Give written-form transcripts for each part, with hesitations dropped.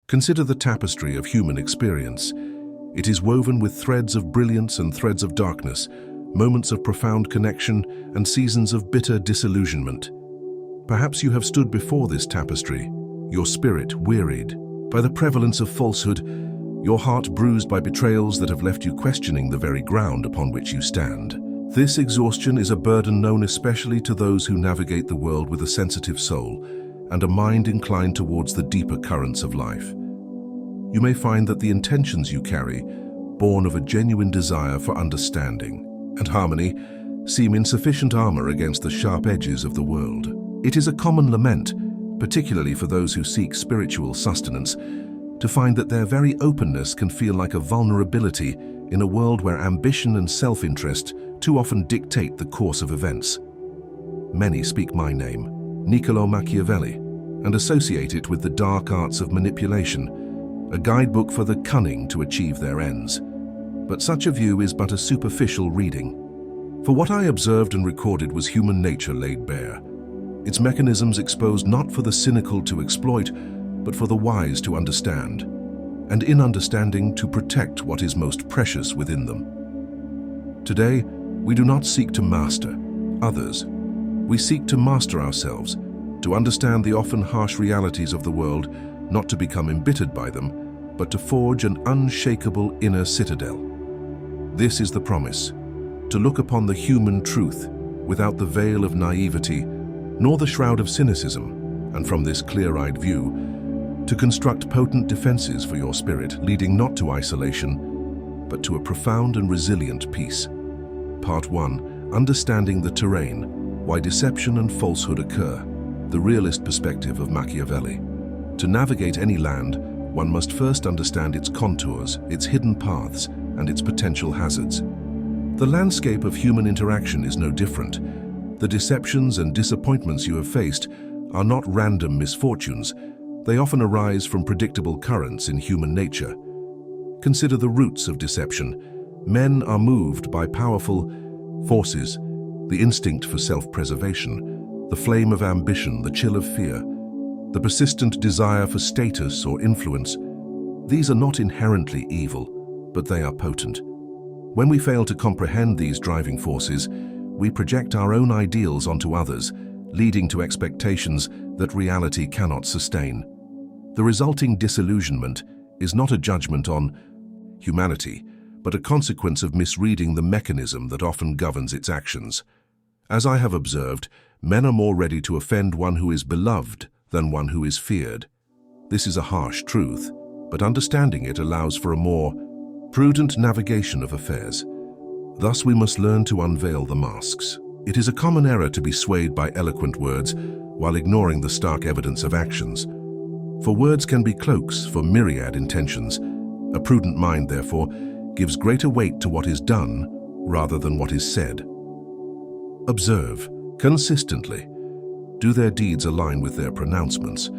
Consider the tapestry of human experience. It is woven with threads of brilliance and threads of darkness, moments of profound connection and seasons of bitter disillusionment. Perhaps you have stood before this tapestry, your spirit wearied by the prevalence of falsehood, your heart bruised by betrayals that have left you questioning the very ground upon which you stand. This exhaustion is a burden known especially to those who navigate the world with a sensitive soul and a mind inclined towards the deeper currents of life. You may find that the intentions you carry, born of a genuine desire for understanding and harmony, seem insufficient armor against the sharp edges of the world. It is a common lament, particularly for those who seek spiritual sustenance, to find that their very openness can feel like a vulnerability in a world where ambition and self-interest too often dictate the course of events. Many speak my name, Niccolò Machiavelli, and associate it with the dark arts of manipulation, a guidebook for the cunning to achieve their ends. But such a view is but a superficial reading. For what I observed and recorded was human nature laid bare, its mechanisms exposed not for the cynical to exploit, but for the wise to understand, and in understanding to protect what is most precious within them. Today, we do not seek to master others. We seek to master ourselves, to understand the often harsh realities of the world, not to become embittered by them, but to forge an unshakable inner citadel. This is the promise, to look upon the human truth without the veil of naivety, nor the shroud of cynicism, and from this clear-eyed view, to construct potent defenses for your spirit, leading not to isolation, but to a profound and resilient peace. Part 1. Understanding the terrain, why deception and falsehood occur, the realist perspective of Machiavelli. To navigate any land, one must first understand its contours, its hidden paths, and its potential hazards. The landscape of human interaction is no different. The deceptions and disappointments you have faced are not random misfortunes. They often arise from predictable currents in human nature. Consider the roots of deception. Men are moved by powerful forces, the instinct for self-preservation, the flame of ambition, the chill of fear, the persistent desire for status or influence. These are not inherently evil, but they are potent. When we fail to comprehend these driving forces, we project our own ideals onto others, leading to expectations that reality cannot sustain. The resulting disillusionment is not a judgment on humanity, but a consequence of misreading the mechanism that often governs its actions. As I have observed, men are more ready to offend one who is beloved than one who is feared. This is a harsh truth, but understanding it allows for a more prudent navigation of affairs. Thus we must learn to unveil the masks. It is a common error to be swayed by eloquent words while ignoring the stark evidence of actions. For words can be cloaks for myriad intentions. A prudent mind, therefore, gives greater weight to what is done rather than what is said. Observe consistently. Do their deeds align with their pronouncements?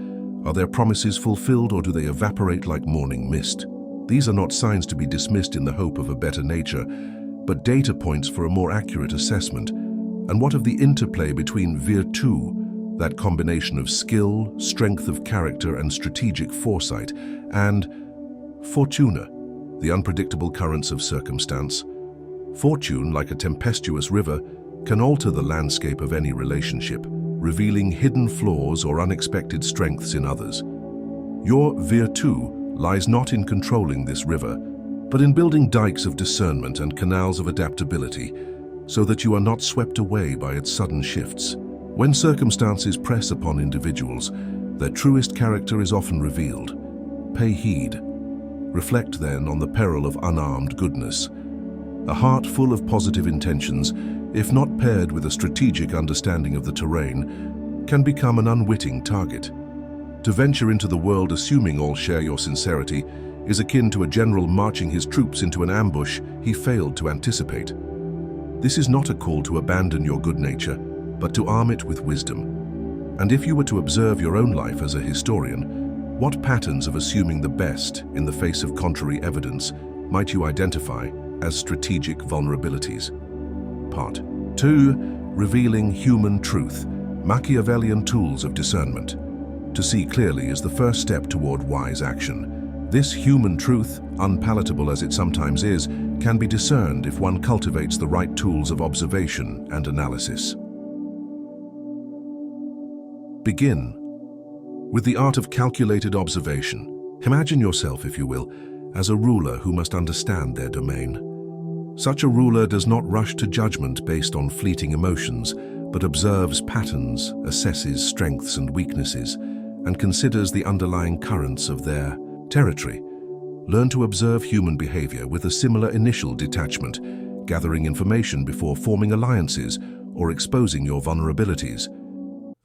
Are their promises fulfilled, or do they evaporate like morning mist? These are not signs to be dismissed in the hope of a better nature, but data points for a more accurate assessment. And what of the interplay between virtù, that combination of skill, strength of character, and strategic foresight, and fortuna, the unpredictable currents of circumstance? Fortune, like a tempestuous river, can alter the landscape of any relationship, revealing hidden flaws or unexpected strengths in others. Your virtù lies not in controlling this river, but in building dikes of discernment and canals of adaptability, so that you are not swept away by its sudden shifts. When circumstances press upon individuals, their truest character is often revealed. Pay heed. Reflect then on the peril of unarmed goodness. A heart full of positive intentions, if not paired with a strategic understanding of the terrain, can become an unwitting target. To venture into the world assuming all share your sincerity is akin to a general marching his troops into an ambush he failed to anticipate. This is not a call to abandon your good nature, but to arm it with wisdom. And if you were to observe your own life as a historian, what patterns of assuming the best in the face of contrary evidence might you identify as strategic vulnerabilities? Part 2. Revealing human truth, Machiavellian tools of discernment. To see clearly is the first step toward wise action. This human truth, unpalatable as it sometimes is, can be discerned if one cultivates the right tools of observation and analysis. Begin with the art of calculated observation. Imagine yourself, if you will, as a ruler who must understand their domain. Such a ruler does not rush to judgment based on fleeting emotions, but observes patterns, assesses strengths and weaknesses, and considers the underlying currents of their territory. Learn to observe human behavior with a similar initial detachment, gathering information before forming alliances or exposing your vulnerabilities.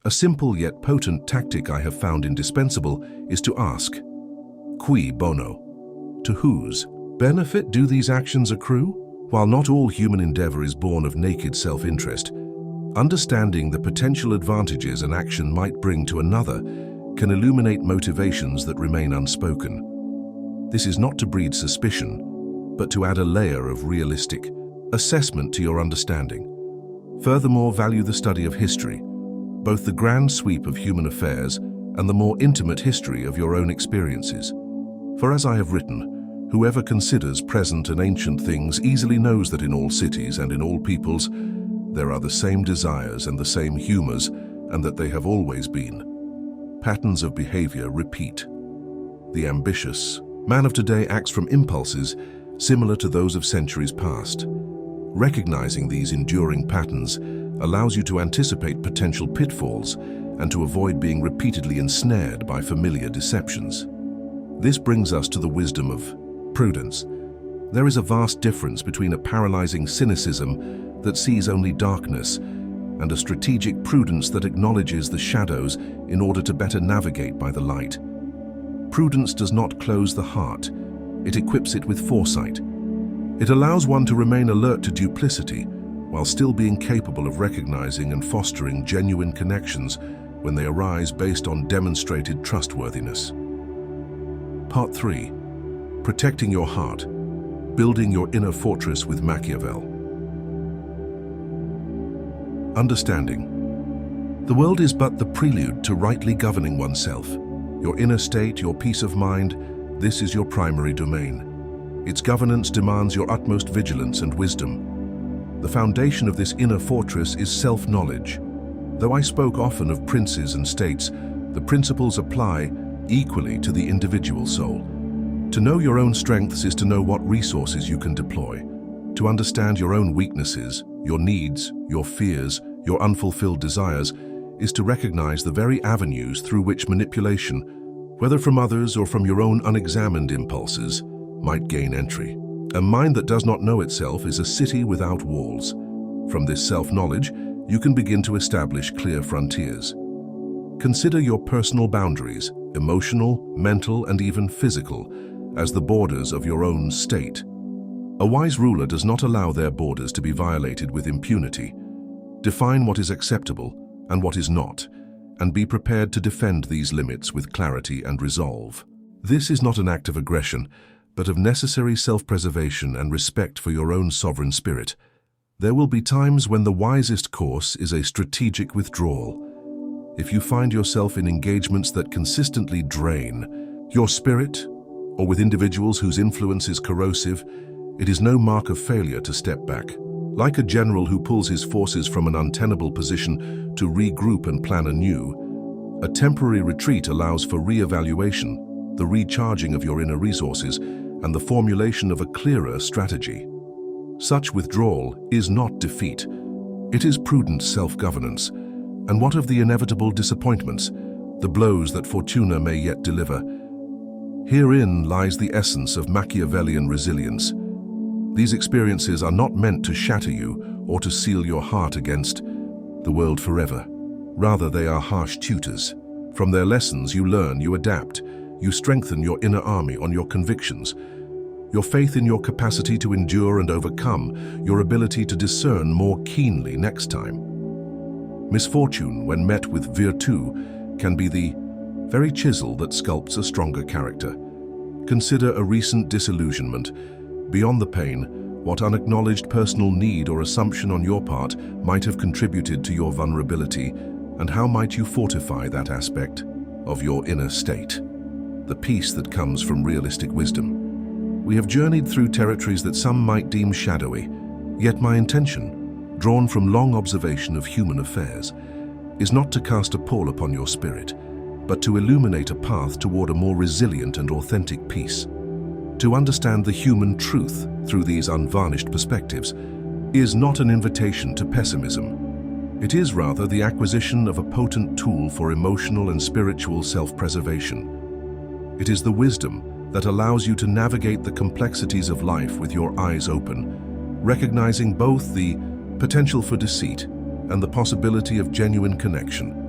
A simple yet potent tactic I have found indispensable is to ask, cui bono? To whose benefit do these actions accrue? While not all human endeavor is born of naked self-interest, understanding the potential advantages an action might bring to another can illuminate motivations that remain unspoken. This is not to breed suspicion, but to add a layer of realistic assessment to your understanding. Furthermore, value the study of history, both the grand sweep of human affairs and the more intimate history of your own experiences. For as I have written, whoever considers present and ancient things easily knows that in all cities and in all peoples there are the same desires and the same humors, and that they have always been. Patterns of behavior repeat. The ambitious man of today acts from impulses similar to those of centuries past. Recognizing these enduring patterns allows you to anticipate potential pitfalls and to avoid being repeatedly ensnared by familiar deceptions. This brings us to the wisdom of prudence. There is a vast difference between a paralyzing cynicism that sees only darkness and a strategic prudence that acknowledges the shadows in order to better navigate by the light. Prudence does not close the heart, it equips it with foresight. It allows one to remain alert to duplicity while still being capable of recognizing and fostering genuine connections when they arise based on demonstrated trustworthiness. Part 3. Protecting your heart. Building your inner fortress with Machiavelli. Understanding. The world is but the prelude to rightly governing oneself. Your inner state, your peace of mind, this is your primary domain. Its governance demands your utmost vigilance and wisdom. The foundation of this inner fortress is self-knowledge. Though I spoke often of princes and states, the principles apply equally to the individual soul. To know your own strengths is to know what resources you can deploy. To understand your own weaknesses, your needs, your fears, your unfulfilled desires, is to recognize the very avenues through which manipulation, whether from others or from your own unexamined impulses, might gain entry. A mind that does not know itself is a city without walls. From this self-knowledge, you can begin to establish clear frontiers. Consider your personal boundaries, emotional, mental, and even physical, as the borders of your own state. A wise ruler does not allow their borders to be violated with impunity. Define what is acceptable and what is not, and be prepared to defend these limits with clarity and resolve. This is not an act of aggression, but of necessary self-preservation and respect for your own sovereign spirit. There will be times when the wisest course is a strategic withdrawal. If you find yourself in engagements that consistently drain your spirit, or with individuals whose influence is corrosive, it is no mark of failure to step back. Like a general who pulls his forces from an untenable position to regroup and plan anew, a temporary retreat allows for re-evaluation, the recharging of your inner resources, and the formulation of a clearer strategy. Such withdrawal is not defeat. It is prudent self-governance. And what of the inevitable disappointments, the blows that Fortuna may yet deliver? Herein lies the essence of Machiavellian resilience. These experiences are not meant to shatter you or to seal your heart against the world forever. Rather, they are harsh tutors. From their lessons you learn, you adapt, you strengthen your inner army on your convictions, your faith in your capacity to endure and overcome, your ability to discern more keenly next time. Misfortune, when met with virtù, can be the very chisel that sculpts a stronger character. Consider a recent disillusionment. Beyond the pain, what unacknowledged personal need or assumption on your part might have contributed to your vulnerability, and how might you fortify that aspect? of your inner state, the peace that comes from realistic wisdom. We have journeyed through territories that some might deem shadowy, yet my intention, drawn from long observation of human affairs, is not to cast a pall upon your spirit, but to illuminate a path toward a more resilient and authentic peace. To understand the human truth through these unvarnished perspectives is not an invitation to pessimism. It is rather the acquisition of a potent tool for emotional and spiritual self-preservation. It is the wisdom that allows you to navigate the complexities of life with your eyes open, recognizing both the potential for deceit and the possibility of genuine connection.